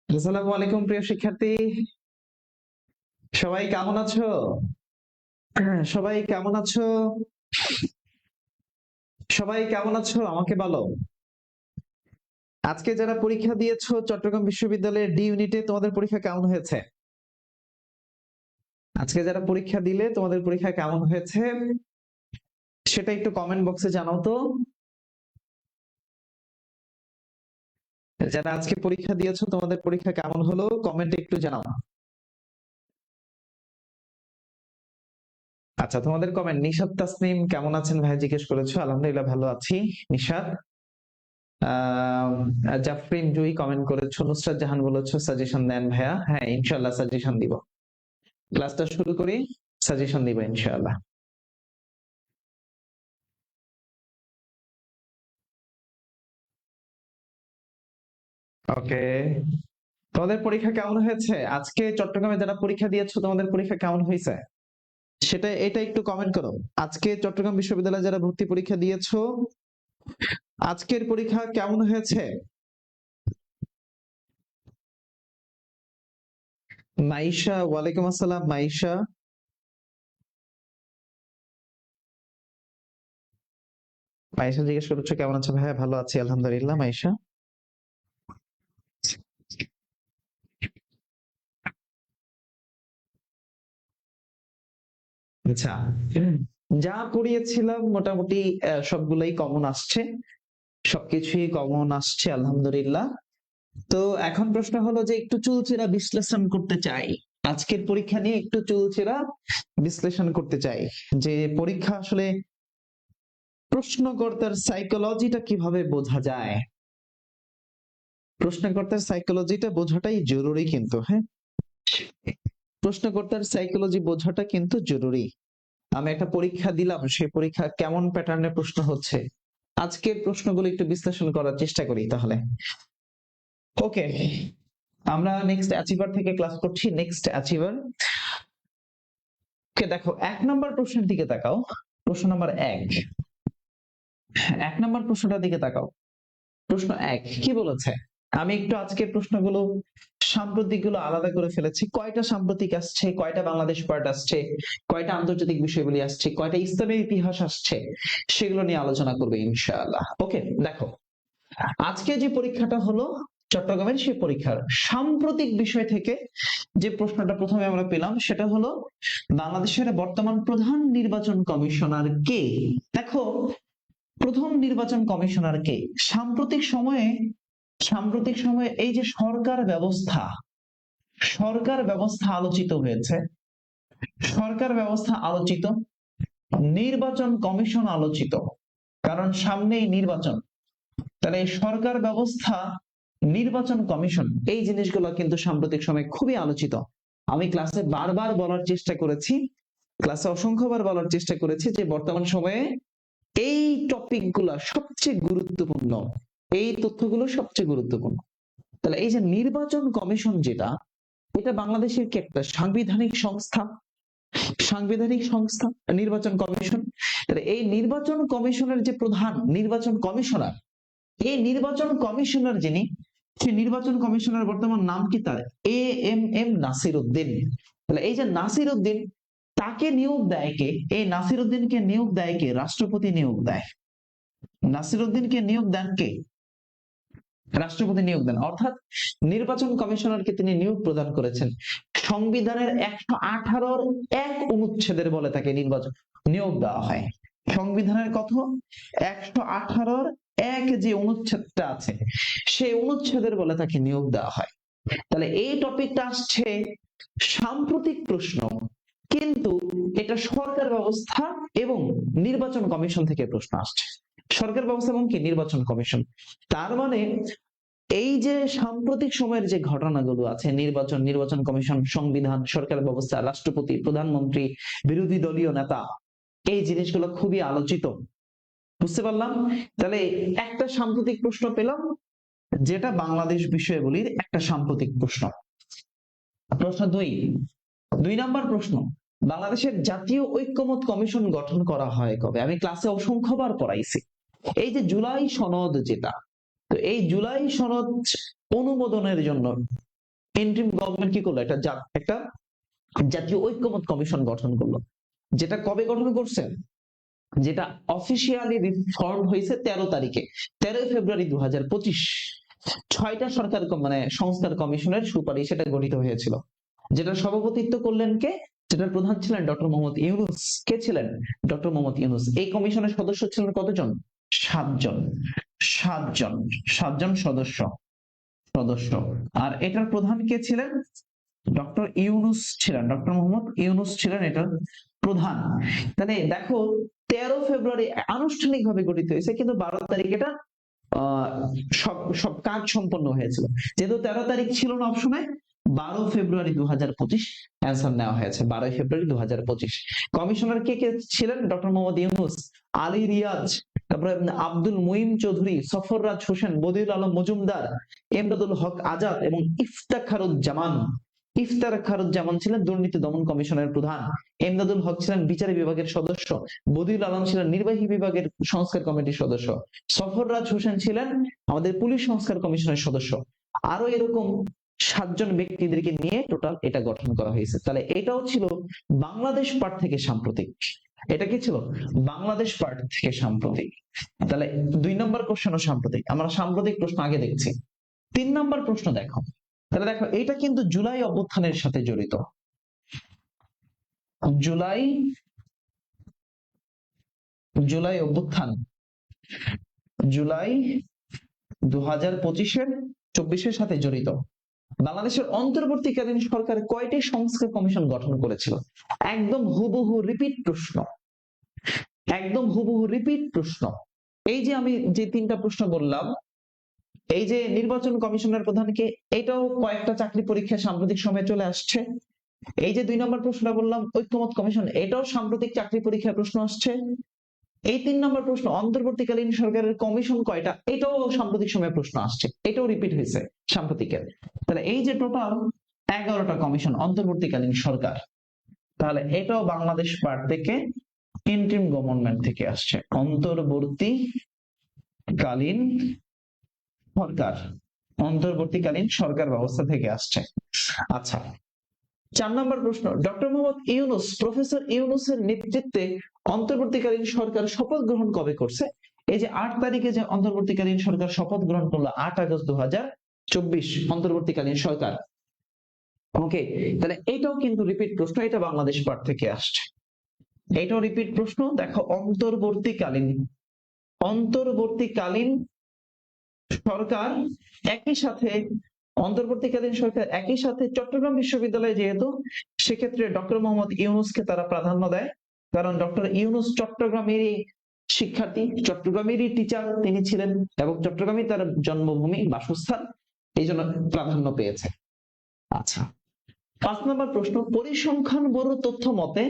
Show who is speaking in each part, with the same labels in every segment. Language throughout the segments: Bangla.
Speaker 1: আসসালামু আলাইকুম প্রিয় শিক্ষার্থী, সবাই কেমন আছো? সবাই কেমন আছো? সবাই কেমন আছো আমাকে বলো। আজকে যারা পরীক্ষা দিয়েছো চট্টগ্রাম বিশ্ববিদ্যালয়ের ডি ইউনিটে, তোমাদের পরীক্ষা কেমন হয়েছে? আজকে যারা পরীক্ষা দিলে তোমাদের পরীক্ষা কেমন হয়েছে সেটা একটু কমেন্ট বক্সে জানাও তো। যারা আজকে পরীক্ষা দিয়েছো তোমাদের পরীক্ষা কেমন হলো কমেন্টে একটু জানাও। আচ্ছা, তোমাদের কমেন্ট। নিশাত তাসনিম কেমন আছেন ভাই জিজ্ঞেস করেছো। আলহামদুলিল্লাহ ভালো আছি নিশাত। জাফরিন জুই কমেন্ট করেছো। নুসরাত জাহান বলেছো সাজেশন দেন ভাইয়া। হ্যাঁ, ইনশাআল্লাহ সাজেশন দিব। ক্লাসটা শুরু করি, সাজেশন দিব ইনশাআল্লাহ। ওকে, তোমাদের পরীক্ষা কেমন হয়েছে? আজকে চট্টগ্রামে যারা পরীক্ষা দিয়েছো তোমাদের পরীক্ষা কেমন হয়েছে সেটা এটা একটু কমেন্ট করো। আজকে চট্টগ্রাম বিশ্ববিদ্যালয়ে যারা ভর্তি পরীক্ষা দিয়েছো আজকের পরীক্ষা কেমন হয়েছে? মাইশা, ওয়ালাইকুম আসসালাম মাইশা। মাইশা জিজ্ঞেস করেছো কেমন আছো ভাইয়া। ভালো আছি আলহামদুলিল্লাহ মাইশা। আচ্ছা, যা পড়িয়েছিলাম মোটামুটি সবগুলাই কমন আসছে, সবকিছুই কমন আসছে আলহামদুলিল্লাহ। তো এখন প্রশ্ন হলো যে একটু চুলচেরা বিশ্লেষণ করতে চাই, আজকের পরীক্ষা নিয়ে একটু চুলচেরা বিশ্লেষণ করতে চাই যে পরীক্ষা আসলে প্রশ্নকর্তার সাইকোলজিটা কিভাবে বোঝা যায়। প্রশ্নকর্তার সাইকোলজিটা বোঝাটাই জরুরি কিন্তু, হ্যাঁ, প্রশ্নকর্তার সাইকোলজি বোঝাটা কিন্তু জরুরি। আমি একটা পরীক্ষা দিলাম, সেই পরীক্ষা কেমন প্যাটার্নের প্রশ্ন হচ্ছে, আজকের প্রশ্নগুলো একটু বিশ্লেষণ করার চেষ্টা করি তাহলে। ওকে, আমরা নেক্সট অ্যাচিভার থেকে ক্লাস করছি। নেক্সট অ্যাচিভার কে দেখো, 1 নম্বর প্রশ্নের দিকে তাকাও। প্রশ্ন নাম্বার 1, 1 নম্বর প্রশ্নটার দিকে তাকাও। প্রশ্ন 1 কি বলেছে? আমি একটু আজকের প্রশ্নগুলো সাম্প্রতিক গুলো আলাদা করে ফেলেছি। কয়টা সাম্প্রতিক আসছে, কয়টা বাংলাদেশ পার্ট আসছে, কয়টা আন্তর্জাতিক বিষয়গুলি আসছে, কয়টা ইসলামের ইতিহাস আসছে, সেগুলো নিয়ে আলোচনা করবে ইনশাআল্লাহ। ওকে, দেখো আজকে যে পরীক্ষাটা হলো চট্টগ্রামের, সেই পরীক্ষার সাম্প্রতিক বিষয় থেকে যে প্রশ্নটা প্রথমে আমরা পেলাম সেটা হলো বাংলাদেশের বর্তমান প্রধান নির্বাচন কমিশনার কে। দেখো, প্রথম নির্বাচন কমিশনার কে? সাম্প্রতিক সময়ে এই যে সরকার ব্যবস্থা আলোচিত হয়েছে, সরকার ব্যবস্থা আলোচিত, নির্বাচন কমিশন আলোচিত, কারণ সামনেই নির্বাচন। তাহলে এই সরকার ব্যবস্থা, নির্বাচন কমিশন, এই জিনিসগুলো কিন্তু সাম্প্রতিক সময়ে খুবই আলোচিত। আমি ক্লাসে বারবার বলার চেষ্টা করেছি, ক্লাসে অসংখ্যবার বলার চেষ্টা করেছি যে বর্তমান সময়ে এই টপিক গুলা সবচেয়ে গুরুত্বপূর্ণ, এই তথ্যগুলো সবচেয়ে গুরুত্বপূর্ণ। তাহলে এই যে নির্বাচন কমিশন যেটা, এটা বাংলাদেশের কি একটা সাংবিধানিক সংস্থা, সাংবিধানিক সংস্থা নির্বাচন কমিশন। তাহলে এই নির্বাচন কমিশনের যে প্রধান নির্বাচন কমিশনার, এই নির্বাচন কমিশনার যিনি, সেই নির্বাচন কমিশনার বর্তমান নাম কি তার? এএমএম নাসির উদ্দিন। তাহলে এই যে নাসির উদ্দিন, তাকে নিয়োগ দেয় কে? এই নাসির উদ্দিনকে নিয়োগ দেয় কে? রাষ্ট্রপতি নিয়োগ দেয়। নাসির উদ্দিনকে নিয়োগ দেন কে? রাষ্ট্রপতি নিয়োগ দেন। অর্থাৎ নির্বাচন কমিশনারকে তিনি নিয়োগ প্রদান করেছেন। সংবিধানের 118 এক অনুচ্ছেদের বলে তাকে নির্বাচন নিয়োগ দেওয়া হয়। সংবিধানের কত? 118 এক যে অনুচ্ছেদটা আছে, সেই অনুচ্ছেদের বলে তাকে নিয়োগ দেওয়া হয়। তাহলে এই টপিকটা আসছে সাম্প্রতিক প্রশ্ন, কিন্তু এটা সরকার ব্যবস্থা এবং নির্বাচন কমিশন থেকে প্রশ্ন আসছে। সরকার ব্যবস্থা এবং কি নির্বাচন কমিশন। তার মানে এই যে সাম্প্রতিক সময়ের যে ঘটনাগুলো আছে, নির্বাচন, নির্বাচন কমিশন, সংবিধান, সরকার ব্যবস্থা, রাষ্ট্রপতি, প্রধানমন্ত্রী, বিরোধী দলীয় নেতা, এই জিনিসগুলো খুবই আলোচিত। বুঝতে পারলাম? তাহলে একটা সাম্প্রতিক প্রশ্ন পেলাম, যেটা বাংলাদেশ বিষয়াবলীর একটা সাম্প্রতিক প্রশ্ন। প্রশ্ন 2, 2 নম্বর প্রশ্ন, বাংলাদেশের জাতীয় ঐক্যমত কমিশন গঠন করা হয় কবে? আমি ক্লাসে অসংখ্যবার পড়াইছি। এই যে জুলাই সনদ যেটা, তো এই জুলাই সনদ অনুমোদনের জন্য ইন্টারিম গভর্নমেন্ট কি করলো, একটা জাতীয় ঐক্যমত কমিশন গঠন করলো, যেটা কবে গঠন করছে, যেটা অফিসিয়ালি ফর্ম হয়েছে 13 তারিখে, 13 ফেব্রুয়ারি 2025। 6টা সরকার মানে সংস্কার কমিশনের সুপারিশ সেটা গঠিত হয়েছিল, যেটা সভাপতিত্ব করলেন কে, যেটার প্রধান ছিলেন ডক্টর মোহাম্মদ ইউনূস। কে ছিলেন? ডক্টর মোহাম্মদ ইউনূস। এই কমিশনের সদস্য ছিলেন কতজন? 7 জন। 7 জন, 7 জন সদস্য। আর এটার প্রধান কে ছিলেন? ডক্টর ইউনূস ছিলেন, ডক্টর মোহাম্মদ ইউনূস ছিলেন এটার প্রধান। তাহলে দেখো 13 ফেব্রুয়ারি আনুষ্ঠানিকভাবে গঠিত হয়েছে, কিন্তু 12 তারিখ এটা সব কাজ সম্পন্ন হয়েছিল। যেহেতু 13 তারিখ ছিল না অপশনে, 12 ফেব্রুয়ারি 2025 অ্যান্সার নেওয়া হয়েছে। 12 ফেব্রুয়ারি 2025। কমিশনার কে কে ছিলেন? ডক্টর মোহাম্মদ ইউনূস, আলী রিয়াজ, তারপরে আব্দুল মুইন চৌধুরী, সফররাজ হোসেন, বদিউল আলম মজুমদার, এমদাদুল হক আজাদ এবং ইফতারখারুজ্জামান ছিলেন দুর্নীতি দমন কমিশনের প্রধান। এমদাদুল হক ছিলেন বিচার বিভাগের সদস্য। বদিউল আলম ছিলেন নির্বাহী বিভাগের সংস্কার কমিটির সদস্য। সফররাজ হোসেন ছিলেন আমাদের পুলিশ সংস্কার কমিশনের সদস্য। আরো এরকম 7 জন ব্যক্তিদেরকে নিয়ে টোটাল এটা গঠন করা হয়েছে। তাহলে এটাও ছিল বাংলাদেশ পার্ট থেকে সাম্প্রতিক। এটা কি ছিল? বাংলাদেশ পার্ট থেকে সাম্প্রতিক। তাহলে 2 নম্বর কোশ্চেনও সাম্প্রতিক। আমরা সাম্প্রতিক প্রশ্ন আগে দেখছি। 3 নম্বর প্রশ্ন দেখো। তাহলে দেখো এটা কিন্তু জুলাই অভ্যুত্থানের সাথে জড়িত। জুলাই অভ্যুত্থান, জুলাই 2025-24 সাথে জড়িত। বাংলাদেশের অন্তর্বর্তীকালীন সরকার কয়টি সংস্কার কমিশন গঠন করেছিল? একদম হুবহু রিপিট প্রশ্ন, একদম হুবহু রিপিট প্রশ্ন। এই যে আমি যে 3টা প্রশ্ন বললাম, এই যে নির্বাচন কমিশনের প্রধানকে, এটাও কয়েকটা চাকরি পরীক্ষা সাম্প্রতিক সময়ে চলে আসছে। এই যে 2 নম্বর প্রশ্নটা বললাম ঐক্যমত কমিশন, এটাও সাম্প্রতিক চাকরি পরীক্ষায় প্রশ্ন আসছে। এই 3 নম্বর প্রশ্ন অন্তর্বর্তীকালীন সরকারের কমিশন কয়টা, এটাও সাম্প্রতিক সময়ে প্রশ্ন আসছে, এটাও রিপিট হয়েছে সাম্প্রতিকের। তাহলে এই যে টোটাল 11টা কমিশন অন্তর্বর্তীকালীন সরকার, তাহলে এটাও বাংলাদেশ পার্ট থেকে ইন্টারিম গভর্নমেন্ট থেকে আসছে, অন্তর্বর্তীকালীন সরকার ব্যবস্থা থেকে আসছে। আচ্ছা, 4 নম্বর প্রশ্ন, ডক্টর মোহাম্মদ ইউনূস, প্রফেসর ইউনূসের নেতৃত্বে অন্তর্বর্তীকালীন সরকার শপথ গ্রহণ কবে করছে? এই যে 8 তারিখে যে অন্তর্বর্তীকালীন সরকার শপথ গ্রহণ করলো, 8 আগস্ট 2024 অন্তর্বর্তীকালীন সরকার। ওকে, তাহলে এটাও কিন্তু রিপিট প্রশ্ন, এটা বাংলাদেশ পার্ট থেকে আসছে, এটাও রিপিট প্রশ্ন। দেখো অন্তর্বর্তীকালীন সরকার একই সাথে চট্টগ্রাম বিশ্ববিদ্যালয়ে, যেহেতু সেক্ষেত্রে ডক্টর মোহাম্মদ ইউনূসকে তারা প্রাধান্য দেয়, কারণ ডক্টর ইউনূস চট্টগ্রামেরই শিক্ষার্থী, চট্টগ্রামেরই টিচার তিনি ছিলেন, এবং চট্টগ্রামই তার জন্মভূমি, বাসস্থান, এই জন্য প্রাধান্য পেয়েছে। আচ্ছা, 5 নম্বর প্রশ্ন, পরিসংখ্যান ব্যুরো তথ্য মতে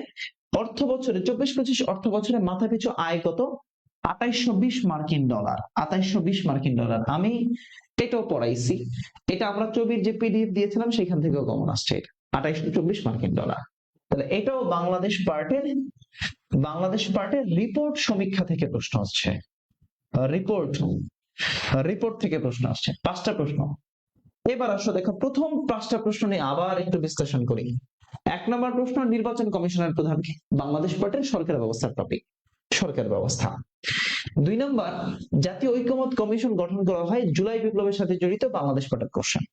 Speaker 1: অর্থ বছরে 24-25 অর্থ বছরে মাথাপিছু আয় কত? 2820 মার্কিন ডলার। 2820 মার্কিন ডলার। আমি এটাও পড়াইছি, এটা আমরা ছবির যে পিডিএফ দিয়েছিলাম সেখান থেকেও কমন আসছে, এটা 2824 মার্কিন ডলার। তাহলে এটাও বাংলাদেশ পার্টের রিপোর্ট সমীক্ষা থেকে প্রশ্ন আসছে, রিপোর্ট থেকে প্রশ্ন আসছে। 5টা প্রশ্ন। এবার আসো দেখো, প্রথম 5টা প্রশ্ন নিয়ে আবার একটু বিশ্লেষণ করি। 1 নম্বর প্রশ্ন, নির্বাচন কমিশনের প্রধান কে? বাংলাদেশ পার্টের সরকার ব্যবস্থার টপিক, সরকার ব্যবস্থা। 2 নম্বর, জাতীয় ঐক্যমত কমিশন গঠন করা হয় জুলাই বিপ্লবের সাথে জড়িত, বাংলাদেশ পার্টের কোশ্চেন।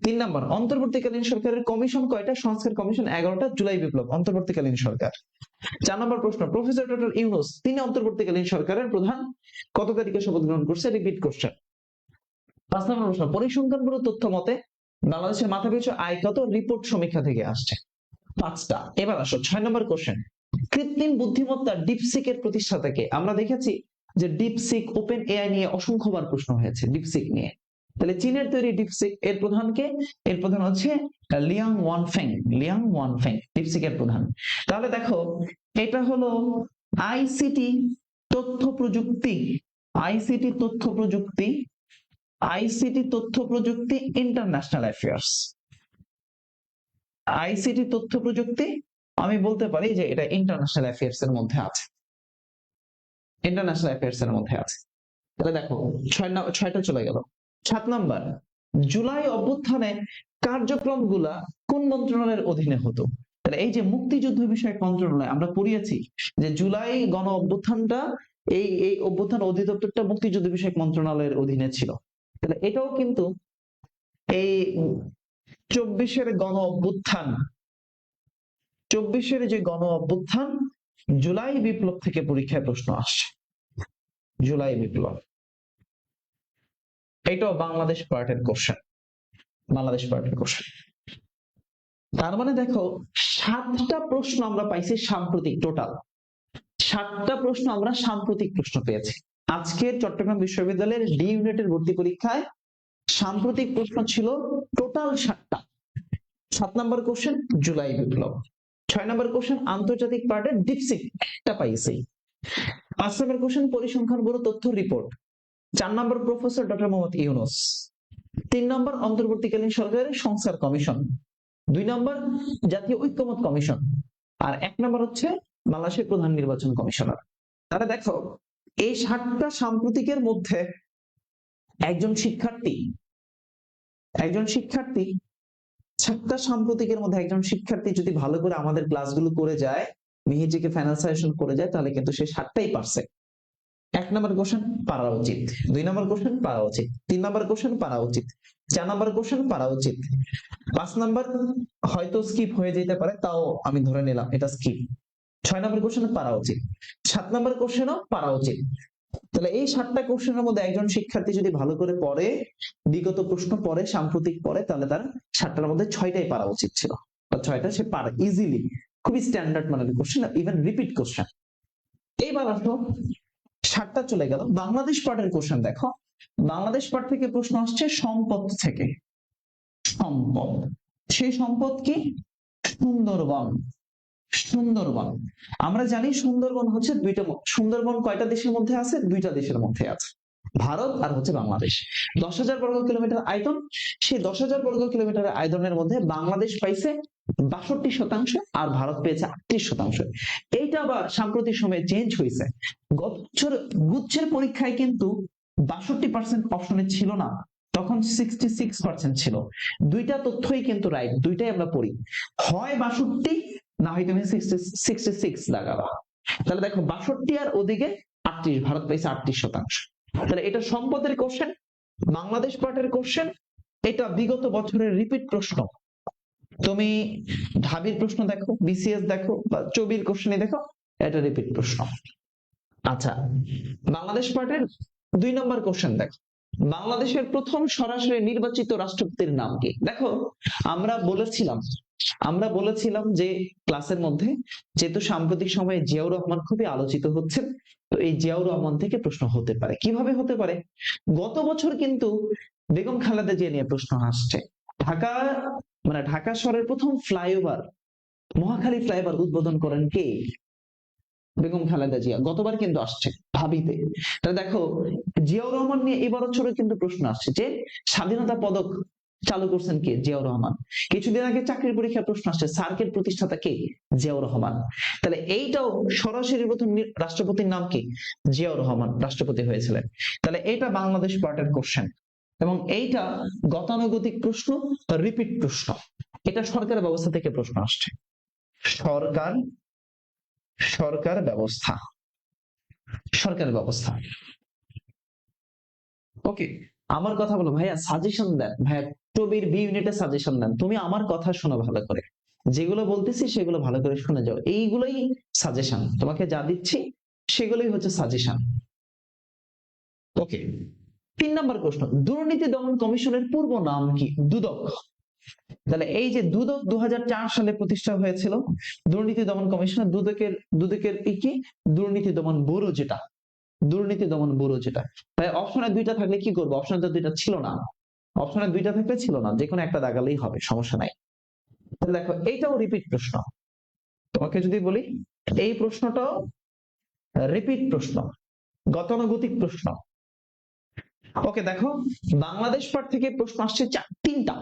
Speaker 1: 3 নম্বর, অন্তর্বর্তীকালীন সরকারের কমিশন কয়টা? সংস্কার কমিশন 11টা, জুলাই বিপ্লব অন্তর্বর্তীকালীন সরকার। 4 নম্বর প্রশ্ন, প্রফেসর ডক্টর ইউনূস তিনি অন্তর্বর্তীকালীন সরকারের প্রধান, কত তারিখে শপথ গ্রহণ করছে? Repeat question. 5 নম্বর প্রশ্ন, পরিসংখ্যান ব্যুরো তথ্য মতে বাংলাদেশের মাথাপিছু আয় কত? রিপোর্ট সমীক্ষা থেকে আসছে। 5টা। এবার আসো 6 নম্বর কোশ্চেন, কৃত্রিম বুদ্ধিমত্তা ডিপসিক এর প্রতিষ্ঠাতাকে? আমরা দেখেছি যে ডিপসিক ওপেন এআই নিয়ে অসংখ্যবার প্রশ্ন হয়েছে, ডিপসিক নিয়ে। তাহলে চীনের তৈরি ডিপসিক এর প্রধান কে? এর প্রধান হচ্ছে লিয়াং ওয়ানফেং, ডিপসিক এর প্রধান। তাহলে দেখো, এটা হলো আইসিটি তথ্য প্রযুক্তি ইন্টারন্যাশনাল অ্যাফেয়ার্স। আইসিটি তথ্য প্রযুক্তি, আমি বলতে পারি যে এটা ইন্টারন্যাশনাল অ্যাফেয়ার্স এর মধ্যে আছে, তাহলে দেখো 6টা চলে গেল। 7 নাম্বার, জুলাই অভ্যুত্থানে কার্যক্রমগুলা কোন মন্ত্রণালয়ের অধীনে হতো? তাহলে এই যে মুক্তিযুদ্ধ বিষয়ক মন্ত্রণালয়, আমরা পড়িয়েছি যে জুলাই গণ অভ্যুত্থানটা, এই অভ্যুত্থান অধিদপ্তরটা মুক্তিযুদ্ধ বিষয়ক মন্ত্রণালয়ের অধীনে ছিল। তাহলে এটাও কিন্তু এই 24-এর গণ অভ্যুত্থান, 24-এর যে গণ অভ্যুত্থান, জুলাই বিপ্লব থেকে পরীক্ষায় প্রশ্ন আসছে। জুলাই বিপ্লব, এটাও বাংলাদেশ পার্টের কোশ্চেন, বাংলাদেশ পার্টের কোশ্চেন। তার মানে দেখো 7টা প্রশ্ন আমরা পাইছি সাম্প্রতিক, টোটাল 7টা প্রশ্ন আমরা সাম্প্রতিক প্রশ্ন পেয়েছি। আজকের চট্টগ্রাম বিশ্ববিদ্যালয়ের ডি ইউনিটের ভর্তি পরীক্ষায় সাম্প্রতিক প্রশ্ন ছিল টোটাল 7টা। 7 নম্বর কোশ্চেন জুলাই বিপ্লব, 6 নম্বর কোশ্চেন আন্তর্জাতিক পার্টের ডিপসিক, একটা পাইছি। 5 নম্বর কোশ্চেন পরিসংখ্যান ব্যুরো তথ্য রিপোর্ট, 4 নম্বর প্রফেসর ডক্টর মোহাম্মদ ইউনূস, 3 নম্বর অন্তর্বর্তীকালীন সরকারের সংস্কার কমিশন, 2 নম্বর জাতীয় ঐক্যমত কমিশন, আর 1 নম্বর হচ্ছে বাংলাদেশের প্রধান নির্বাচন কমিশনার। তাহলে দেখো এই 7টা সাম্প্রতিকের মধ্যে একজন শিক্ষার্থী 7টা সাম্প্রতিকের মধ্যে একজন শিক্ষার্থী যদি ভালো করে আমাদের ক্লাসগুলো করে যায়, মিহিজিকে ফাইনাল সাজেশন করে যায়, তাহলে কিন্তু সে 7টাই পারছে। 1 নম্বর কোশ্চেন পারা উচিত, 2 নম্বর কোশ্চেন পারা উচিত, 3 নম্বর কোশ্চেন পারা উচিত, 4 নম্বর কোশ্চেন পারা উচিত, 5 নম্বর হয়তো স্কিপ হয়ে যেতে পারে, তাও আমি ধরে নিলাম এটা স্কিপ, 6 নম্বর কোশ্চেন পারা উচিত, 7 নম্বর কোশ্চেনও পারা উচিত। তাহলে এই 7টা কোশ্চেনের মধ্যে একজন শিক্ষার্থী যদি ভালো করে পড়ে, বিগত প্রশ্ন পড়ে, সাম্প্রতিক পড়ে, তাহলে তার 7টার মধ্যে 6টাই পারা উচিত ছিল, বা 6টা সে পারে ইজিলি, খুবই স্ট্যান্ডার্ড মানের কোশ্চেন, ইভেন রিপিট কোশ্চেন। এইবার আসো 7টা চলে গেল, বাংলাদেশ পার্টের কোশ্চেন দেখো। বাংলাদেশ পার্ট থেকে প্রশ্ন আসছে সম্পদ থেকে। সম্পদ, সেই সম্পদ কি? সুন্দরবন। সুন্দরবন, আমরা জানি সুন্দরবন হচ্ছে সুন্দরবন কয়টা দেশের মধ্যে আছে? 2টা দেশের মধ্যে আছে, ভারত আর হচ্ছে বাংলাদেশ। 10,000 বর্গ কিলোমিটার আয়তন, সেই 10,000 বর্গ কিলোমিটার আয়তনের মধ্যে বাংলাদেশ পাইছে 62% আর ভারত পেয়েছে 38%। এইটা আবার সাম্প্রতিক সময়ে চেঞ্জ হয়েছে। গত বছর গুচ্ছের পরীক্ষায় কিন্তু 62% অপশনে ছিল না, তখন 66% ছিল। 2টা তথ্যই কিন্তু রাইট, 2টাই আমরা পড়ি, হয় 62 না হয় তুমি 66 লাগাবা। তাহলে দেখো 62 আর ওদিকে 38, ভারত পাইছে 38%। তাহলে এটা সম্পদের কোশ্চেন, বাংলাদেশ পার্টের কোশ্চেন, এটা বিগত বছরের রিপিট প্রশ্ন। তুমি ঢাবির প্রশ্ন দেখো, বিসিএস দেখো, বা চবির কোশ্চেনে দেখো, এটা রিপিট প্রশ্ন। আচ্ছা, বাংলাদেশ পার্টের 2 নম্বর কোশ্চেন দেখো, বাংলাদেশের প্রথম সরাসরি নির্বাচিত রাষ্ট্রপতির নাম কি? দেখো আমরা বলেছিলাম যে ক্লাসের মধ্যে, যেহেতু সাম্প্রতিক সময়ে জিয়াউর রহমান খুবই আলোচিত হচ্ছেন, তো এই জিয়াউর রহমান থেকে প্রশ্ন হতে পারে। কিভাবে হতে পারে? গত বছর কিন্তু বেগম খালেদা জিয়া নিয়ে প্রশ্ন আসছে। ঢাকা শহরের প্রথম ফ্লাইওভার, মহাখালী ফ্লাইওভার উদ্বোধন করেন কে? বেগম খালেদা জিয়া। গতবার কিন্তু আসছে ভাবিতে। তাহলে দেখো জিয়াউর রহমান নিয়ে এই বছরও কিন্তু প্রশ্ন আসছে যে স্বাধীনতা পদক চালু করছেন কে? জিয়াউর রহমান। কিছুদিন আগে চাকরির পরীক্ষার প্রশ্ন আসছে, সার্কের প্রতিষ্ঠাতা কে? জিয়াউর রহমান। তাহলে এইটাও সরাসরি প্রথম রাষ্ট্রপতির নাম কি? জিয়াউর রহমান রাষ্ট্রপতি হয়েছিলেন। তাহলে এটা বাংলাদেশ পার্টের কোশ্চেন, এবং এইটা গতানুগতিক প্রশ্ন, রিপিট প্রশ্ন। এটা সরকার ব্যবস্থা থেকে প্রশ্ন আসছে। সরকার ব্যবস্থা, সরকার ব্যবস্থা। ওকে, আমার কথা বলো ভাইয়া, সাজেশন দেন ভাইয়া, টবির বি ইউনিটে সাজেশন দেন। তুমি আমার কথা শোনো ভালো করে, যেগুলো বলতেছি সেগুলো ভালো করে শুনে যাও, এইগুলোই সাজেশন, তোমাকে যা দিচ্ছি সেগুলোই হচ্ছে সাজেশন। ওকে, 3 নম্বর প্রশ্ন, দুর্নীতি দমন কমিশনের পূর্ব নাম কি? দুদক। তাহলে এই যে দুদক 2004 সালে প্রতিষ্ঠা হয়েছিল, দুর্নীতি দমন কমিশন। দুদকের কি? দুর্নীতি দমন ব্যুরো, যেটা দুর্নীতি দমন ব্যুরো যেটা। তাই অপশনে 2টা থাকলে কি করবো? অপশনে তো 2টা ছিল না, অপশনে 2টা থাকলে ছিল না, যে কোনো একটা দাগালেই হবে, সমস্যা নাই। তাহলে দেখো এইটাও রিপিট প্রশ্ন, তোমাকে যদি বলি এই প্রশ্নটাও রিপিট প্রশ্ন, গতানুগতিক প্রশ্ন। ওকে, দেখো বাংলাদেশ পার্ট থেকে প্রশ্ন আসছে 3টা,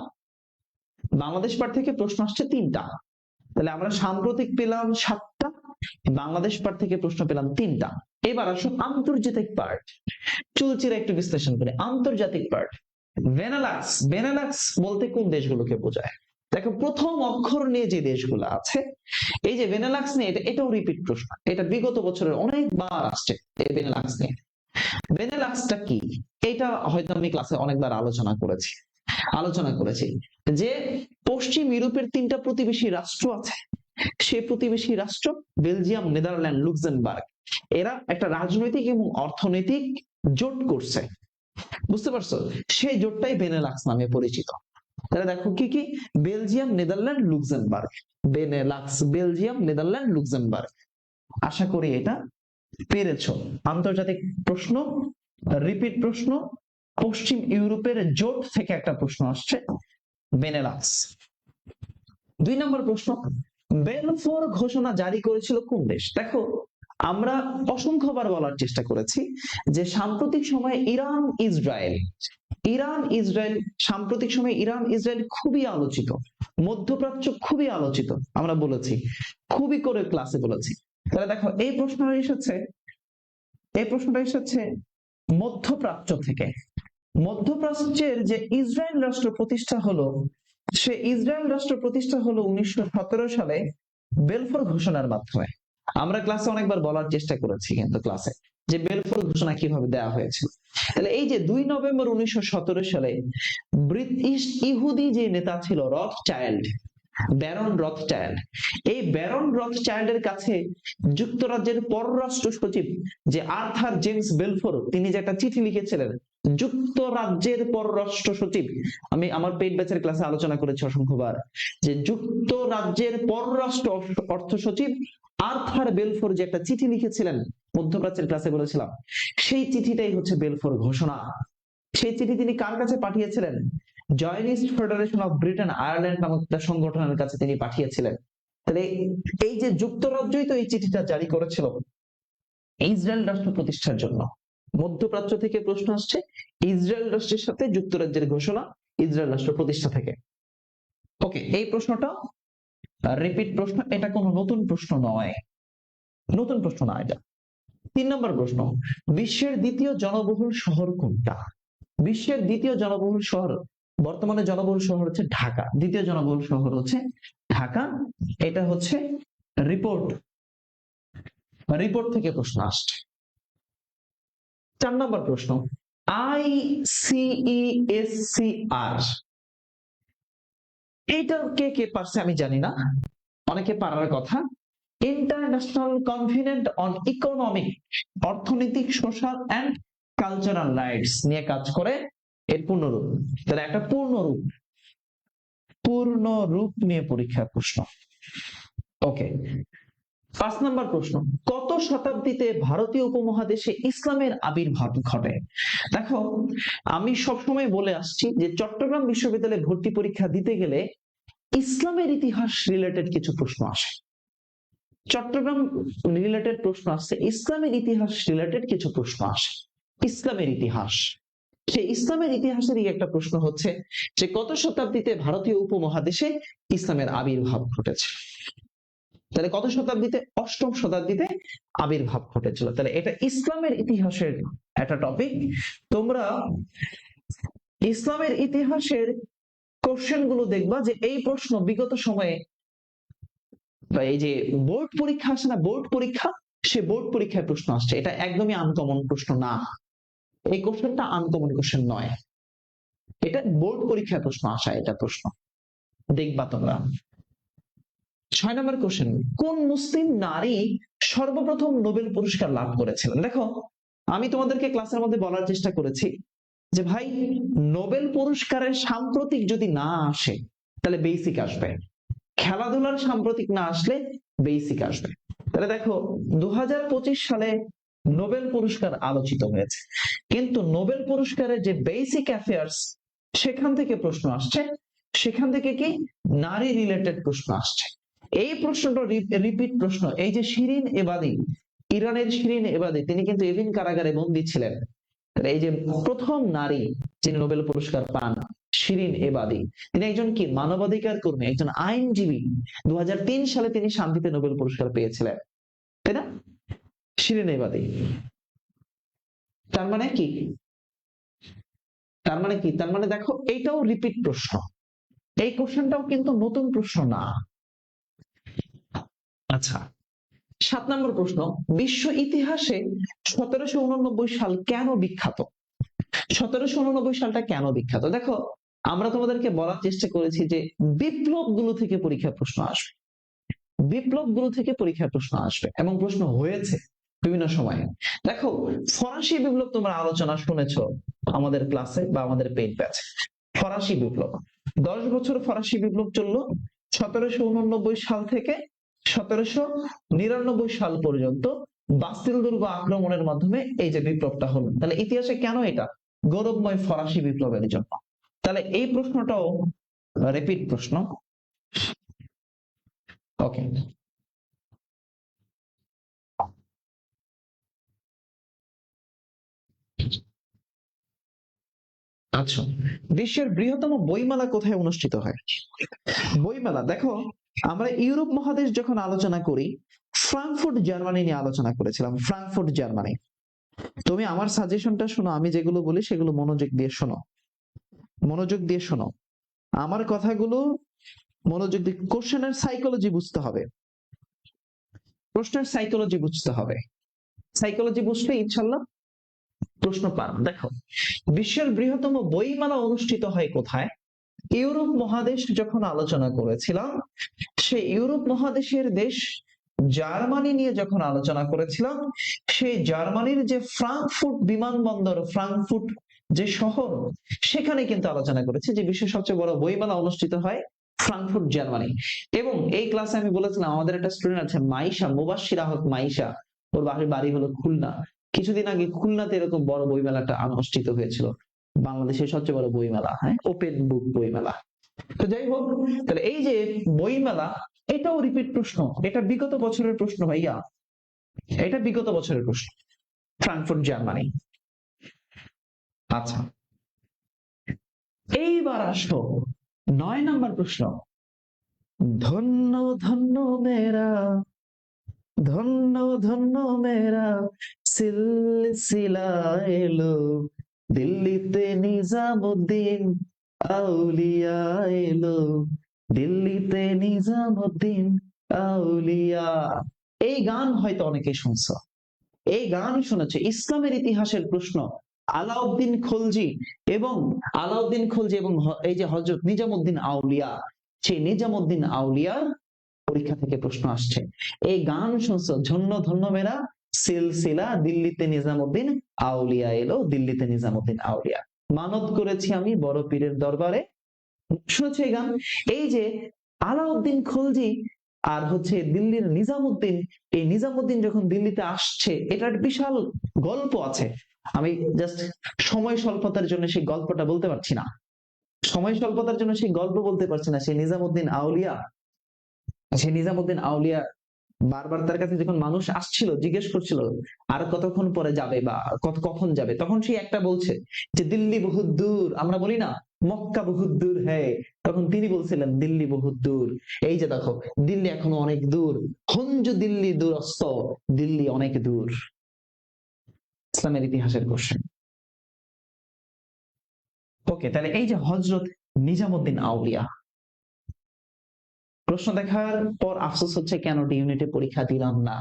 Speaker 1: বাংলাদেশ পার্ট থেকে প্রশ্ন আসছে 3টা। তাহলে আমরা সাম্প্রতিক পেলাম 7টা, বাংলাদেশ পার্ট থেকে প্রশ্ন পেলাম 3টা। এবার আসো আন্তর্জাতিক পার্ট, চুলচিরা একটু বিশ্লেষণ করে। আন্তর্জাতিক পার্ট, বেনেলাক্স, বেনেলাক্স বলতে কোন দেশগুলোকে বোঝায়? দেখো প্রথম অক্ষর নিয়ে যে দেশগুলো আছে, এই যে বেনেলাক্স নিয়ে, এটাও রিপিট প্রশ্ন, এটা বিগত বছরের অনেকবার আসছে এই বেনেলাক্স নিয়ে। বেনেলাক্সটা কি? এটা হয়তো আমি ক্লাসে অনেকবার আলোচনা করেছি যে পশ্চিম ইউরোপের 3টা প্রতিবেশী রাষ্ট্র আছে, সে প্রতিবেশী রাষ্ট্র বেলজিয়াম, নেদারল্যান্ড, লুক্সেমবার্গ, এরা একটা রাজনৈতিক এবং অর্থনৈতিক জোট করছে, বুঝতে পারছো? সেই জোটটাই বেনেলাক্স নামে পরিচিত। তাহলে দেখো কি কি, Belgium, Netherland, Luxembourg, Benelux, Belgium, Netherland, Luxembourg. আশা করি এটা পেরেছো। আন্তর্জাতিক প্রশ্ন, রিপিট প্রশ্ন, পশ্চিম ইউরোপের জোট থেকে একটা প্রশ্ন আসছে, বেনেলাক্স। 2 নম্বর প্রশ্ন, বেলফোর ঘোষণা জারি করেছিল কোন দেশ? দেখো আমরা অসংখ্যবার বলার চেষ্টা করেছি যে সাম্প্রতিক সময়ে ইরান ইসরায়েল সাম্প্রতিক সময়ে ইরান ইসরায়েল খুবই আলোচিত, মধ্যপ্রাচ্য খুবই আলোচিত, আমরা বলেছি, খুবই করে ক্লাসে বলেছি। তাহলে দেখো এই প্রশ্নটা এসেছে মধ্যপ্রাচ্য থেকে। মধ্যপ্রাচ্যের যে ইসরায়েল রাষ্ট্র প্রতিষ্ঠা হলো, সে ইসরায়েল রাষ্ট্র প্রতিষ্ঠা হলো 1917 সালে বেলফোর ঘোষণার মাধ্যমে। আমরা ক্লাসে অনেকবার বলার চেষ্টা করেছি কিন্তু ক্লাসে, যে বেলফোর ঘোষণা কিভাবে দেওয়া হয়েছিল। তাহলে এই যে 2 নভেম্বর 1917 সালে ব্রিটিশ ইহুদি যে নেতা ছিল ব্যারন রথচাইল্ড, এই ব্যারন রথচাইল্ডের কাছে যুক্তরাজ্যের পররাষ্ট্র সচিব যে আর্থার জেমস বেলফোর, তিনি যে একটা চিঠি লিখেছিলেন, যুক্তরাজ্যের পররাষ্ট্র সচিব, আমি আমার পেইড ব্যাচের ক্লাসে আলোচনা করেছি অসংখ্যবার, যে যুক্তরাজ্যের পররাষ্ট্র অর্থ সচিব আর্থার বেলফোর যে একটা চিঠি লিখেছিলেন, মধ্যপ্রাচ্যের ক্লাসে বলেছিলাম, সেই চিঠিটাই হচ্ছে বেলফোর ঘোষণা। সেই চিঠি তিনি কার কাছে পাঠিয়েছিলেন? জয়নিস্ট ফেডারেশন অফ ব্রিটেন আয়ারল্যান্ড নামক একটা সংগঠনের কাছে তিনি পাঠিয়েছিলেন। তাহলে এই যে যুক্তরাজ্যই তো এই চিঠিটা জারি করেছিল ইসরায়েল রাষ্ট্র প্রতিষ্ঠার জন্য। মধ্যপ্রাচ্য থেকে প্রশ্ন আসছে, ইসরায়েল রাষ্ট্রের সাথে যুক্তরাজ্যের ঘোষণা, ইসরায়েল রাষ্ট্র প্রতিষ্ঠা থেকে। ওকে, এই প্রশ্নটা রিপিট প্রশ্ন, এটা কোনো নতুন প্রশ্ন নয়, নতুন প্রশ্ন না এটা। 3 নম্বর প্রশ্ন, বিশ্বের দ্বিতীয় জনবহুল শহর কোনটা? বিশ্বের দ্বিতীয় জনবহুল শহর, বর্তমানে জনবহুল শহর হচ্ছে ঢাকা, দ্বিতীয় জনবহুল শহর হচ্ছে ঢাকা। এটা হচ্ছে রিপোর্ট থেকে প্রশ্ন আসছে। 4 নম্বর প্রশ্ন, ICESCR, এইটা কে কে পারছে আমি জানি না, অনেকে পারার কথা। ইন্টারন্যাশনাল কনভেনেন্ট অন ইকোনমিক, অর্থনৈতিক, সোশ্যাল এন্ড কালচারাল রাইটস নিয়ে কাজ করে, এর পূর্ণরূপ। তাহলে একটা পূর্ণরূপ নিয়ে পরীক্ষার প্রশ্ন। ওকে, 5 নম্বর প্রশ্ন, কত শতাব্দীতে ভারতীয় উপমহাদেশে ইসলামের আবির্ভাব ঘটে? দেখো আমি সবসময় বলে আসছি যে চট্টগ্রাম বিশ্ববিদ্যালয়ে ভর্তি পরীক্ষা দিতে গেলে ইসলামের ইতিহাস রিলেটেড কিছু প্রশ্ন আসে, চট্টগ্রাম রিলেটেড প্রশ্ন আসছে, ইসলামের ইতিহাস রিলেটেড কিছু প্রশ্ন আসে। ইসলামের ইতিহাস, সেই ইসলামের ইতিহাসেরই একটা প্রশ্ন হচ্ছে যে কত শতাব্দীতে ভারতীয় উপমহাদেশে ইসলামের আবির্ভাব ঘটেছে? তাহলে কত শতাব্দীতে? 8ম শতাব্দীতে আবির্ভাব ঘটেছিল। তাহলে এটা ইসলামের ইতিহাসের একটা টপিক। তোমরা ইসলামের ইতিহাসের কোশ্চেন গুলো দেখবা যে এই প্রশ্ন বিগত সময়ে, বা এই যে বোর্ড পরীক্ষা আসে না, বোর্ড পরীক্ষা, সে বোর্ড পরীক্ষায় প্রশ্ন আসছে, এটা একদমই আনকমন প্রশ্ন না, এই কোশ্চেনটা আনকমন কোশ্চেন নয়, এটা বোর্ড পরীক্ষায় প্রশ্ন আসা, এটা প্রশ্ন দেখবা তোমরা। 6 নম্বর কোশ্চেন, কোন মুসলিম নারী সর্বপ্রথম নোবেল পুরস্কার লাভ করেছিলেন? দেখো আমি তোমাদেরকে ক্লাসের মধ্যে বলার চেষ্টা করেছি যে ভাই, নোবেল পুরস্কারের সাম্প্রতিক যদি না আসে তাহলে বেসিক আসবে, খেলাধুলার সাম্প্রতিক না আসলে বেসিক আসবে। তাহলে দেখো 2025 সালে নোবেল পুরস্কার আলোচিত হয়েছে, কিন্তু নোবেল পুরস্কারের যে বেসিক অ্যাফেয়ার্স, সেখান থেকে প্রশ্ন আসছে, সেখান থেকে কি নারী রিলেটেড প্রশ্ন আসছে। এই প্রশ্নটা রিপিট প্রশ্ন। এই যে শিরিন এবাদি, ইরানের শিরিন এবাদি, তিনি কিন্তু এভিন কারাগারে বন্দী ছিলেন। এই যে প্রথম নারী যিনি নোবেল পুরস্কার পান, শিরিন এবাদি, তিনি একজন কি মানবাধিকার কর্মী, একজন আইনজীবী। 2003 সালে তিনি শান্তিতে নোবেল পুরস্কার পেয়েছিলেন, তাই না? শিরিন এবাদি, তার মানে কি তার মানে কি? তার মানে দেখো এইটাও রিপিট প্রশ্ন, এই কোশ্চেনটাও কিন্তু নতুন প্রশ্ন না। আচ্ছা, 7 নম্বর প্রশ্ন, বিশ্ব ইতিহাসে 1789 সাল কেন বিখ্যাত? 1789 সালটা কেন বিখ্যাত? দেখো, আমরা তোমাদেরকে বলার চেষ্টা করেছি যে বিপ্লব গুলো থেকে পরীক্ষা প্রশ্ন আসবে, বিপ্লব গুলো থেকে পরীক্ষার প্রশ্ন আসবে এবং প্রশ্ন হয়েছে বিভিন্ন সময়ে। দেখো, ফরাসি বিপ্লব তোমরা আলোচনা শুনেছো আমাদের ক্লাসে বা আমাদের পেইড ব্যাচে। ফরাসি বিপ্লব 10 বছর ফরাসি বিপ্লব চললো, 1789 সাল থেকে 1799 সাল পর্যন্ত বাস্তিল দুর্গ আক্রমণের মাধ্যমে এই যে বিপ্লবটা হলো। তাহলে ইতিহাসে কেন এটা? গৌরবময় ফরাসি বিপ্লবের জন্য। তাহলে এই প্রশ্নটাও রিপিট প্রশ্ন। ওকে, আচ্ছা, বিশ্বের বৃহত্তম বইমেলা কোথায় অনুষ্ঠিত হয়? বইমেলা, দেখো আমরা ইউরোপ মহাদেশ যখন আলোচনা করি, ফ্রাঙ্কফুর্ট জার্মানি নিয়ে আলোচনা করেছিলাম। Frankfurt Germany. তুমি আমার সাজেশনটা শোনো, আমি যেগুলো বলি সেগুলো মনোযোগ দিয়ে শোনো, মনোযোগ দিয়ে শোনো আমার কথাগুলো, মনোযোগ দিয়ে। কোশ্চেনের সাইকোলজি বুঝতে হবে, প্রশ্নের সাইকোলজি বুঝতে হবে, সাইকোলজি বুঝলে ইনশাল্লাহ প্রশ্ন পান। দেখো, বিশ্বের বৃহত্তম বইমেলা অনুষ্ঠিত হয় কোথায়? ইউরোপ মহাদেশ যখন আলোচনা করেছিলাম, সেই ইউরোপ মহাদেশের দেশ জার্মানি নিয়ে যখন আলোচনা করেছিলাম, সেই জার্মানির যে ফ্রাঙ্কফুর্ট বিমানবন্দর, ফ্রাঙ্কফুর্ট যে শহর, সেখানে কিন্তু আলোচনা করেছে যে বিশ্বের সবচেয়ে বড় বইমেলা অনুষ্ঠিত হয় ফ্রাঙ্কফুর্ট জার্মানি। এবং এই ক্লাসে আমি বলেছিলাম আমাদের একটা স্টুডেন্ট আছে মাইশা, মুবাশশির আহত মাইশা, ওর বাড়ি হলো খুলনা। কিছুদিন আগে খুলনাতে এরকম বড় বইমেলাটা অনুষ্ঠিত হয়েছিল, বাংলাদেশের সবচেয়ে বড় বইমেলা, হ্যাঁ, ওপেন বুক বইমেলা। তো যাই হোক, তাহলে এই যে বইমেলা, এটাও রিপিট প্রশ্ন, এটা বিগত বছরের প্রশ্ন ভাইয়া, এটা বিগত বছরের প্রশ্ন, ফ্রাঙ্কফুর্ট জার্মানি। আচ্ছা, এইবার আসো 9 নম্বর প্রশ্ন। ধন্য ধন্য মেরা, ধন্য ধন্য মেরা সিলসিলা এলো, দিল্লিতে নিজামুদ্দিন আউলিয়া এলো, দিল্লিতে নিজামুদ্দিন আউলিয়া। এই গান হয়তো অনেকে শুনছো, এই গান শুনেছে, ইসলামের ইতিহাসের প্রশ্ন। আলাউদ্দিন খলজি এবং এই যে হযরত নিজামুদ্দিন আউলিয়া, সেই নিজামুদ্দিন আউলিয়ার পরীক্ষা থেকে প্রশ্ন আসছে। এই গান শুনছো, ধন্য ধন্য মেরা সিলসিলা, দিল্লিতে নিজামুদ্দিন আউলিয়া এলো, দিল্লিতে নিজামুদ্দিন আউলিয়া, মানত করেছি আমি বড় পীরের দরবারে। শুনেছো এই গান? এই যে আলাউদ্দিন খলজি আর হচ্ছে দিল্লির নিজামুদ্দিন, এই নিজামুদ্দিন যখন দিল্লিতে আসছে, এটার বিশাল গল্প আছে। আমি জাস্ট সময় স্বল্পতার জন্য সেই গল্পটা বলতে পারছি না, সময় স্বল্পতার জন্য সেই গল্প বলতে পারছি না। সেই নিজামুদ্দিন আউলিয়া, সেই নিজামুদ্দিন আউলিয়া বারবার তার কাছে যখন মানুষ আসছিল, জিজ্ঞেস করছিল আর কতক্ষণ পরে যাবে বা কখন যাবে, তখন সে একটা বলছে যে দিল্লি বহুত দূর, আমরা বলি না মক্কা বহুত দূর হ্যাঁ, তখন তিনি বলছিলেন দিল্লি বহুত দূর। এই যে দেখো, দিল্লি এখনো অনেক দূর, হঞ্জ দিল্লি দূরস্থ, দিল্লি অনেক দূর। ইসলামের ইতিহাসের কোশ্চেন। ওকে, তাহলে এই যে হযরত নিজামুদ্দিন আউলিয়া, প্রশ্ন দেখার পর আফসোস হচ্ছে কেন ডি ইউনিটে পরীক্ষা দিলাম না।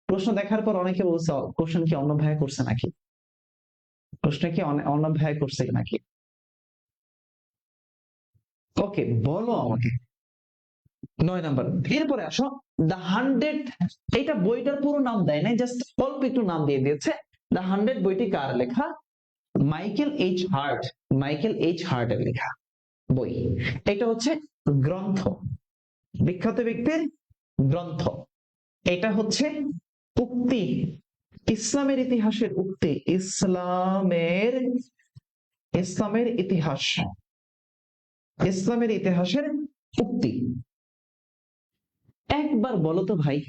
Speaker 1: প্রশ্ন দেখার পর অনেকে বলছে কোশ্চেন কি অন্য ভাইয়া করছে নাকি, প্রশ্ন কি অন্য ভাইয়া করছে নাকি। ওকে, বলো আমাকে। 9 নম্বর, এরপরে আসো দ্য 100। এটা বইটার পুরো নাম দেয় নাই, জাস্ট অল্প একটু নাম দিয়ে দিয়েছে। দ্য 100 বইটি কার লেখা? Michael H heart, Michael H heart এর লেখা বই। এটা হচ্ছে গ্রন্থ, বিখ্যাত ব্যক্তির গ্রন্থ। এটা হচ্ছে উক্তি, ইসলামের ইতিহাসের উক্তি, ইসলামের ইতিহাস, ইসলামের ইতিহাসের উক্তি। একবার বলো তো ভাই,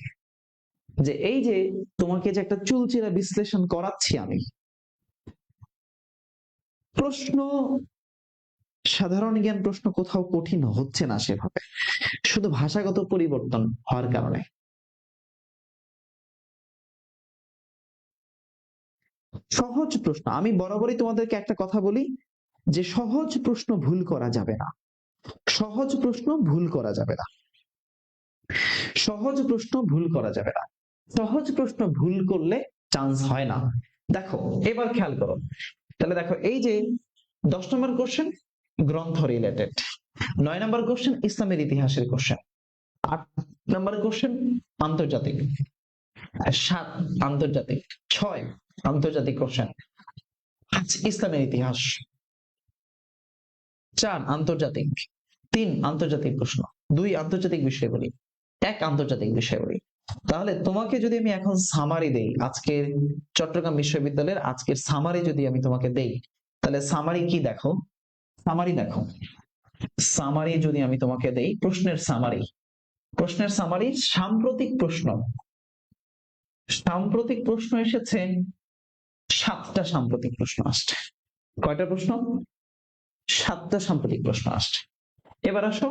Speaker 1: যে এই যে তোমাকে যে একটা চুলচেরা বিশ্লেষণ করাচ্ছি আমি, প্রশ্ন, সাধারণ জ্ঞান প্রশ্ন কোথাও কঠিন হচ্ছে না সেভাবে, শুধু ভাষাগত পরিবর্তন হওয়ার কারণে। সহজ প্রশ্ন। আমি বরাবরই তোমাদেরকে একটা কথা বলি, যে সহজ প্রশ্ন ভুল করা যাবে না, সহজ প্রশ্ন ভুল করা যাবে না, সহজ প্রশ্ন ভুল করা যাবে না, সহজ প্রশ্ন ভুল করলে চান্স হয় না। দেখো এবার খেয়াল করো, তাহলে দেখো এই যে 10 নম্বর কোশ্চেন গ্রন্থ রিলেটেড, 9 নম্বর কোশ্চেন ইসলামের ইতিহাসের কোশ্চেন, 8 নম্বর কোশ্চেন আন্তর্জাতিক, 7 আন্তর্জাতিক, 6 আন্তর্জাতিক কোশ্চেন, 5 ইসলামের ইতিহাস, 4 আন্তর্জাতিক, 3 আন্তর্জাতিক প্রশ্ন, 2 আন্তর্জাতিক বিষয়গুলি, 1 আন্তর্জাতিক বিষয়গুলি। তাহলে তোমাকে যদি আমি এখন সামারি দেই, আজকের চট্টগ্রাম বিশ্ববিদ্যালয়ের আজকের সামারি যদি আমি তোমাকে দেই, তাহলে সামারি কি দেখো, সামারি দেখো, সামারি যদি আমি তোমাকে দেই, প্রশ্নের সামারি, প্রশ্নের সামারি, সাম্প্রতিক প্রশ্ন, সাম্প্রতিক প্রশ্ন এসেছে 7টা সাম্প্রতিক প্রশ্ন আসছে। কয়টা প্রশ্ন? 7টা সাম্প্রতিক প্রশ্ন আসছে। এবার আসো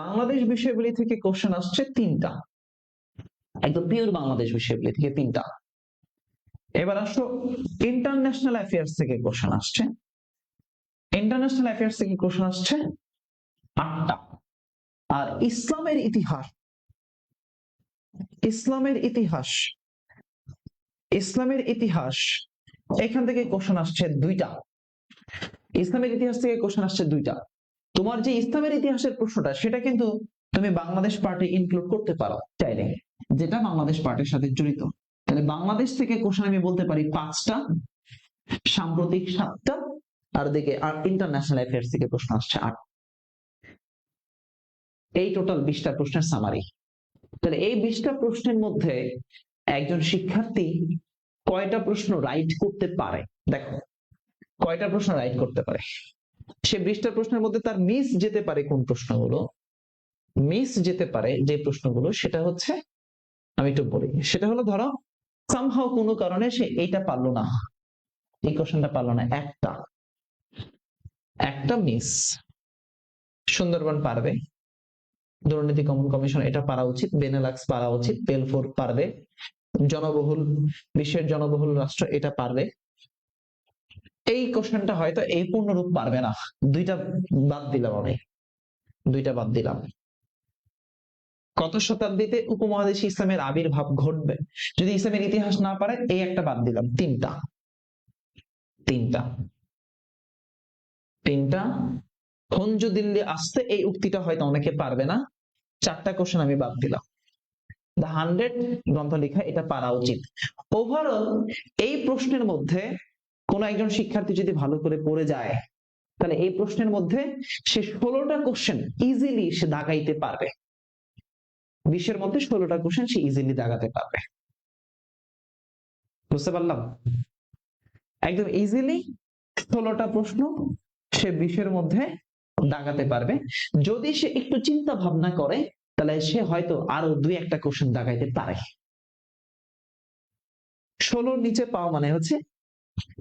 Speaker 1: বাংলাদেশ বিষয়গুলি থেকে কোশ্চেন আসছে 3টা, একদম পিওর বাংলাদেশ বিষয়গুলি থেকে 3টা। এবার আসো ইন্টারন্যাশনাল অ্যাফেয়ার্স থেকে কোশ্চেন আসছে, ইন্টারন্যাশনাল অ্যাফেয়ার্স থেকে কোশ্চেন আসছে 8টা। আর ইসলামের ইতিহাস, ইসলামের ইতিহাস, ইসলামের ইতিহাস এখান থেকে কোশ্চেন আসছে 2টা, ইসলামের ইতিহাস থেকে কোশ্চেন আসছে 2টা। তোমার যে ইসলামের ইতিহাসের প্রশ্নটা সেটা কিন্তু তুমি বাংলাদেশ পার্টে ইনক্লুড করতে পারো চাইলে, যেটা বাংলাদেশ পার্টের সাথে জড়িত। তাহলে বাংলাদেশ থেকে কোশ্চেন আমি বলতে পারি 5টা, সাম্প্রতিক 7টা, আর দিকে আর ইন্টারন্যাশনাল অ্যাফেয়ার্স থেকে প্রশ্ন আসছে 8। এই টোটাল 20টা প্রশ্নের সামারি। তাহলে এই 20টা প্রশ্নের মধ্যে একজন শিক্ষার্থী কয়টা প্রশ্ন রাইট করতে পারে? দেখো কয়টা প্রশ্ন রাইট করতে পারে। সে 20টা প্রশ্নের মধ্যে তার মিস যেতে পারে কোন প্রশ্নগুলো, মিস যেতে পারে যে প্রশ্নগুলো, সেটা হচ্ছে আমি একটু বলি, সেটা হলো ধরো সামহাও কোনো কারণে সে এইটা পারলো না, এই কোশ্চেনটা পারলো না, একটা মিস। সুন্দরবন পারবে, দুর্নীতি দমন কমিশন এটা পারা উচিত, বেনেলাক্স পারা উচিত, বেলফোর পারবে, জনবহুল বিশ্বের জনবহুল রাষ্ট্র এটা পারবে। এই কোশ্চেনটা হয়তো এই পূর্ণরূপ পারবে না, 2টা বাদ দিলাম আমি, 2টা বাদ দিলাম। কত শতাব্দীতে উপমহাদেশে ইসলামের আবির্ভাব ঘটবে, যদি ইসলামের ইতিহাস না পারে, এই একটা বাদ দিলাম। 3টা, 3টা খঞ্জ দিল্লি আসতে, এই উক্তিটা হয়তো অনেকে পারবে না, 4টা কোশ্চেন আমি বাদ দিলাম। দ্য 100 গ্রন্থ লেখা এটা পারা উচিত। ওভারঅল এই প্রশ্নের মধ্যে কোন একজন শিক্ষার্থী যদি ভালো করে পড়ে যায়, তাহলে এই প্রশ্নের মধ্যে সে 16টা কোশ্চেন ইজিলি সে দাগাইতে পারবে, 20-এর মধ্যে 16টা কোশ্চেন সে ইজিলি দাগাতে পারবে। বুঝতে পারলাম? একদম ইজিলি 16টা প্রশ্ন সে 20-এর মধ্যে দাগাতে পারবে। যদি সে একটু চিন্তা ভাবনা করে, তাহলে সে হয়তো আরো 2-1টা কোশ্চেন দাগাইতে পারে। 16-র নিচে পাওয়া মানে হচ্ছে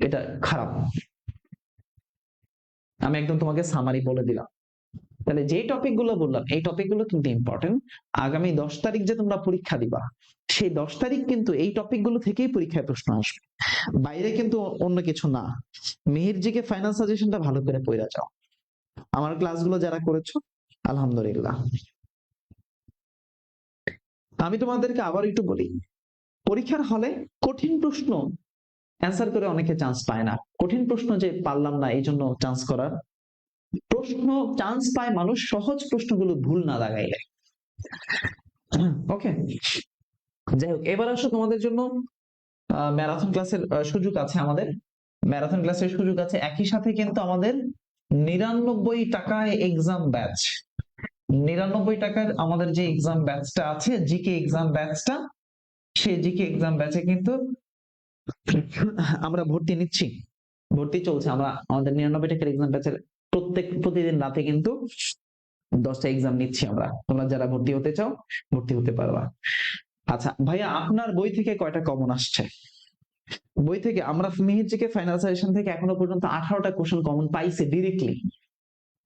Speaker 1: এটা খারাপ। আমি একদম তোমাকে সামারি বলে দিলাম। তাহলে যে টপিক গুলো বললাম, এই টপিক গুলো কিন্তু ইম্পর্টেন্ট। আগামী 10 তারিখ যে তোমরা পরীক্ষা দিবা, সেই 10 তারিখ কিন্তু এই টপিক গুলো থেকেই পরীক্ষায় প্রশ্ন আসবে, বাইরে কিন্তু অন্য কিছু না। মেহেরজিকে ফাইনাল সাজেশনটা ভালো করে পড়া যাও। আমার ক্লাসগুলো যারা করেছো আলহামদুলিল্লাহ। আমি তোমাদেরকে আবার একটু বলি, পরীক্ষার হলে কঠিন প্রশ্ন অ্যান্সার করে অনেকে চান্স পায় না। কঠিন প্রশ্ন যে পারলাম না এই জন্য চান্স করার, প্রশ্ন চান্স পায় মানুষ সহজ প্রশ্নগুলো ভুল না লাগাইলে। ওকে, যাই হোক, এবার আসো তোমাদের জন্য ম্যারাথন ক্লাসের সুযোগ আছে, আমাদের ম্যারাথন ক্লাসের সুযোগ আছে। একই সাথে কিন্তু আমাদের 99 টাকায় এক্সাম ব্যাচ, 99 টাকার আমাদের যে এক্সাম ব্যাচটা আছে, জিকে এক্সাম ব্যাচটা, সেই জিকে এক্সাম ব্যাচে কিন্তু আমরা ভর্তি নিচ্ছি, ভর্তি চলছে। আমরা আমাদের 99 টাকার এক্সাম ব্যাচের প্রতিদিন রাতে কিন্তু 10টা এক্সাম নিচ্ছি আমরা। তোমরা যারা ভর্তি হতে চাও ভর্তি হতে পারবা। আচ্ছা ভাইয়া, আপনার বই থেকে কয়টা কমন আসছে? বই থেকে আমরা মিহিরজিকে ফাইনাল সাজেশন থেকে এখনো পর্যন্ত 18টা কোশ্চেন কমন পাইছে ডিরেক্টলি।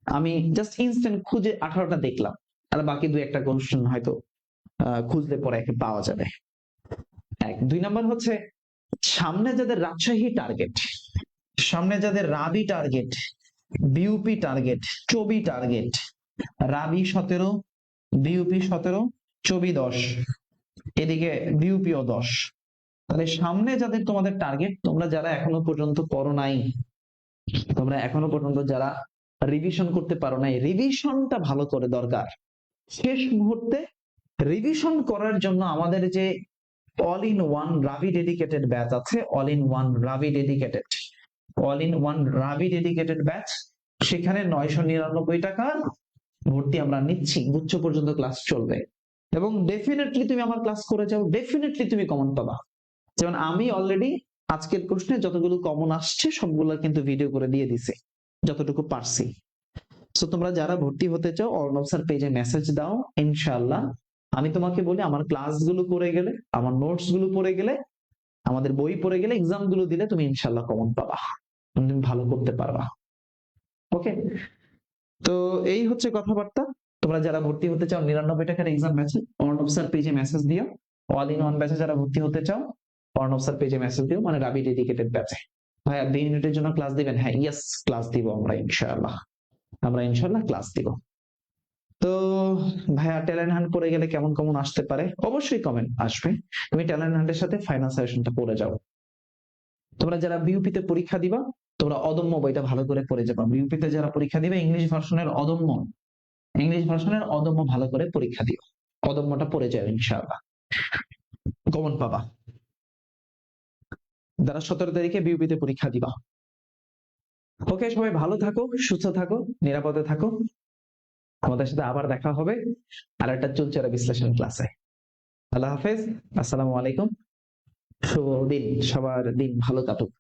Speaker 1: আমি জাস্ট ইনস্ট্যান্ট খুঁজে 18টা দেখলাম, আর বাকি 2-1টা কোশ্চেন হয়তো খুঁজলে পরে পাওয়া যাবে। 1 2 নাম্বার হচ্ছে সামনে যাদের রাজশাহী টার্গেট, সামনে যাদের রাবি টার্গেট, বিউপি টার্গেট, চবি টার্গেট, রাবি 17, বিউপি 17, চবি 10, এদিকে বিউপিও 10, তাহলে সামনে যাদের তোমাদের টার্গেট, তোমরা যারা এখনো পর্যন্ত পড়ো নাই, তোমরা এখনো পর্যন্ত যারা রিভিশন করতে পারো নাই, রিভিশনটা ভালো করে দরকার। শেষ মুহূর্তে রিভিশন করার জন্য আমাদের যে all in one Rabi dedicated batch আছে, all in one Rabi dedicated, all in one Rabi dedicated batch, সেখানে 999 টাকা ভর্তি আমরা নিচ্ছি, গুচ্ছ পর্যন্ত ক্লাস চলবে। এবং ডেফিনেটলি তুমি আমার ক্লাস করে যাও, ডেফিনেটলি তুমি কমন পাবা। যেমন আমি অলরেডি আজকের প্রশ্নে যতগুলো কমন আসছে সবগুলো কিন্তু ভিডিও করে দিয়ে দিছি, যতটুকু পারছি। সো তোমরা যারা ভর্তি হতে চাও অর্ণব স্যার পেজে মেসেজ দাও, ইনশাআল্লাহ আমি তোমাকে বলি আমার ক্লাসগুলো করে গেলে, আমার নোটস গুলো পড়ে গেলে, আমাদের বই পড়ে গেলে, এক্সাম গুলো দিলে তুমি ইনশাআল্লাহ কমন পাবা, তুমি ভালো করতে পারবা। ওকে, তো এই হচ্ছে কথাবার্তা। তোমরা যারা ভর্তি হতে চাও 99 টাকার এক্সাম ব্যাচে অর্ণব স্যার পেজে মেসেজ দিও। অল ইন ওয়ান ব্যাচে যারা ভর্তি হতে চাও অর্ণব স্যার পেজে মেসেজ দিও, মানে রাবি ডেডিকেটেড ব্যাচে। ভাইয়া 2 ইউনিটের জন্য ক্লাস দিবেন? হ্যাঁ, ইয়েস, ক্লাস দিব আমরা ইনশাআল্লাহ, আমরা ইনশাআল্লাহ ক্লাস দিব। তো ভাইয়া ট্যালেন্ট হান্ট পড়ে গেলে কেমন কেমন আসতে পারে, অবশ্যই কমেন্ট আসবে। তুমি ট্যালেন্ট হান্টের সাথে ফাইনাল সাজেশনটা পড়ে যাও। তোমরা যারা বিউপিতে পরীক্ষা দিবা, তোমরা অদম্য বইটা ভালো করে পড়ে যাবা। বিউপিতে যারা পরীক্ষা দিবে ইংলিশ ভার্সনের অদম্য, ইংলিশ ভার্সনের অদম্য ভালো করে পরীক্ষা দিও, অদম্যটা পড়ে যাও, ইনশাআল্লাহ কমন পাবা। যারা 17 তারিখে বিউপিতে পরীক্ষা দিবা। ওকে, সবাই ভালো থাকো, সুস্থ থাকো, নিরাপদে থাকো। আমাদের সাথে আবার দেখা হবে আর একটা চুলচেরা বিশ্লেষণ ক্লাসে। আল্লাহ হাফেজ, আসসালামু আলাইকুম, শুভ দিন, সবার দিন ভালো কাটুক।